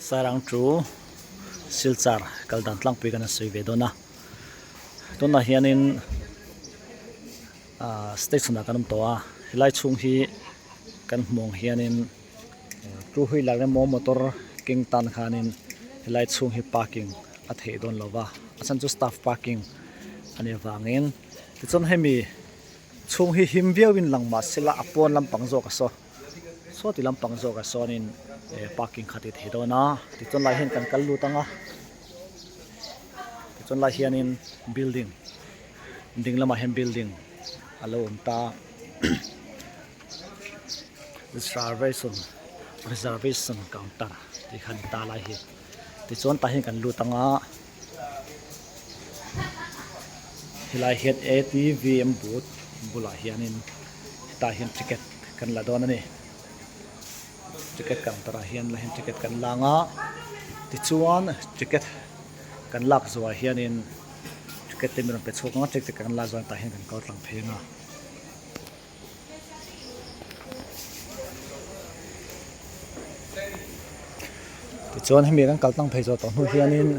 sarang tru silchar kaldan tlang pi kana soi vedona tonna hianin station kanam towa hilai chung hi kan mong hianin two wheeler le motor king tan khanin hilai chung hi parking a thei don lova asan chu staff parking ani wangin tichon hemi chung hi himviawin langma sila apon lampang zo ka so ti lampang zo ka sonin parking khati thedona tichon lai hen kan kallu tanga tichon lai hianin building dinglama hem building alo umta reservation counter ti khan ta lai hi tichon ta hen kan lu tanga hilai het ATVM booth bula hianin ta hian ticket kan la don ani ticket counter hian la hian ticket kan langa tichuan ticket kan lak zuwa hianin ticket temer pe chok nga ticket kan la zuwa ta hian kan kaut lang phenga tichuan hemi kan kalt lang pheizo to hnu hianin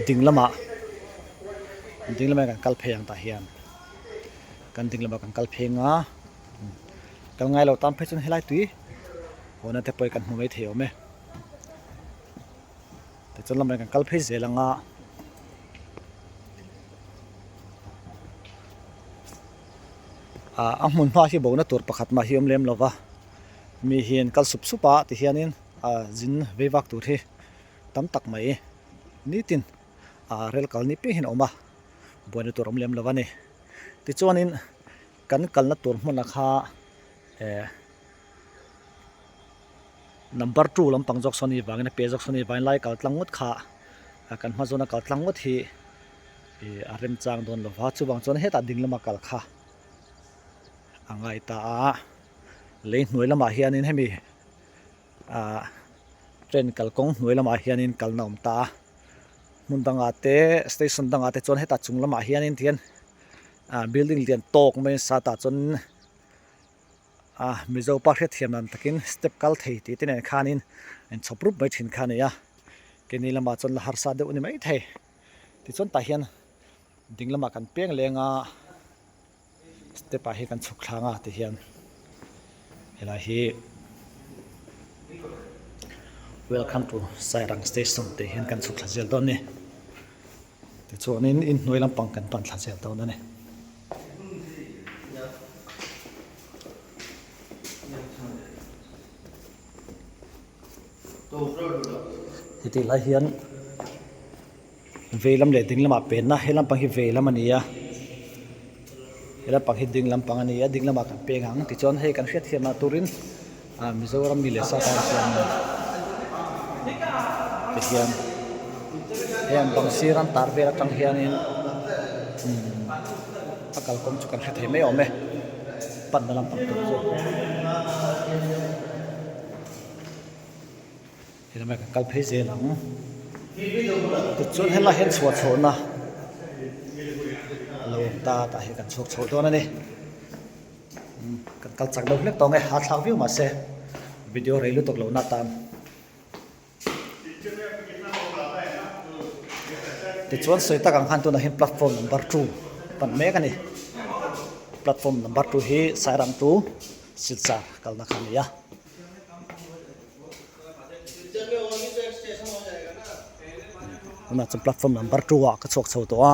dinglama kan kal pheyang ta hian kan dinglama kan kal phenga kal ngai lo tam phechun helai tui hona te poi kan hmu mai theu me te chon lamai kan kal phei zelanga ahmun ma hi bona tur pakhat ma hiom lem lova mi hian kal sup supa ti hianin jin vewak tur hi tam tak mai nitin rel kal ni pe hin oma bona tur om lem lova ni ti chuanin kan kalna tur hmuna kha number 2 lampang jok soni wangina pe jok soni wain lai kal tlangot kha kan ma zona kal tlangot hi arem chang don lo wa chu wang chon heta dinglama kal kha angai ta le hnuai lama hianin hemi train kalkong hnuai lama hianin kalnaum ta mundanga te station danga te chon heta chunglama hianin thian building lian tok mai sa ta chon mizo pakhet thiamnan takin step kal thei ti tin khanin en choprup mai thin khania keni lama chon la harsa de uni mai thei ti chon ta hian dinglama kan peng lenga step a hi kan chuk thlanga ti hian hela hi welcome to Sairang station te hian kan chuk thlazel don ni ti chuanin in hnoi lampang kan pan thlazel don ani hiti lai hian veilam le dinglama penna helam pang hi veilam ania helam pang hi dinglam pang ania dinglama kan pengang ti chon he kan hriat hiam turin Mizoram mi le sa ta hian ti hian hian bang siran tar vera tang hianin akal kom chu kan hriat he me ome pan dalam pang tu hela kan kal phei ze lang ti chon hela hen chhuat chhona alo ta hi kan chhok chho don ani kan kal chak lo hlek tong e ha thlau view ma se video reilu tok lo na tam ti chon soi ta kang han tu na hin platform number 2 pan me ka ni platform number 2 hi Sairang 2 silchar kalna khania na chum platform number 2 wa ka chok chho to a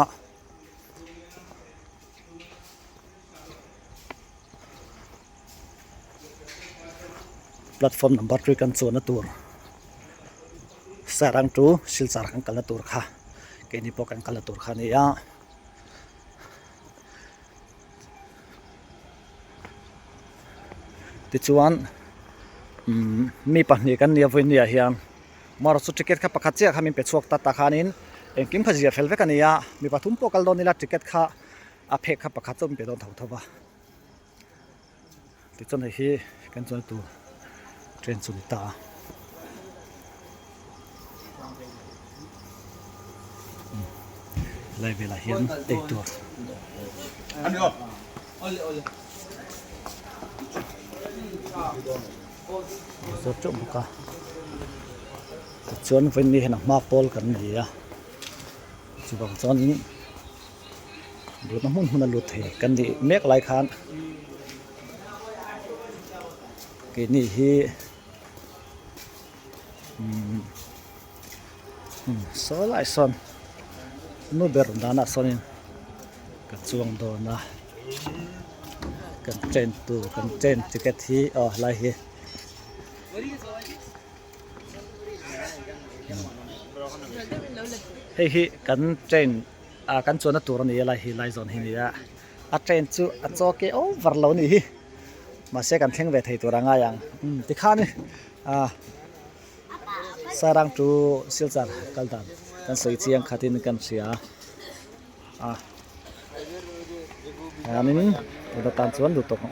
platform number 3 kan chona tur Sairang 2 silchar kan kalna tur kha keni po kan kalna tur kha ni ya ti chuan mi pahni kan nia voi nia hian mar su ticket kha pakhat che khamin pe chok ta khanin engkim phajia felve kania mi pathum po kal don nila ticket kha a phek kha pakhat chom pe don thau thawa ti chon hi kan chon tu train chun ta lai vela hian te tur ani o ole so chom ka chuan ven ni hena ma pol kan ni a chu bang chuan in lut na mun a lut the kan ni mek lai khan ke ni hi so lai son nu ber dana sonin kan chuang do na kan chen tu kan chen ticket hi lai hi hei hi kan chen kan chuan na tur ni lai hi lai zon hi ni a chen chu a choke over lo ni hi ma se kan thleng ve thei tur anga yang ti kha ni sarang tu silchar kaldan kan soi chiang khatin kan sia anin da tan chuan du tok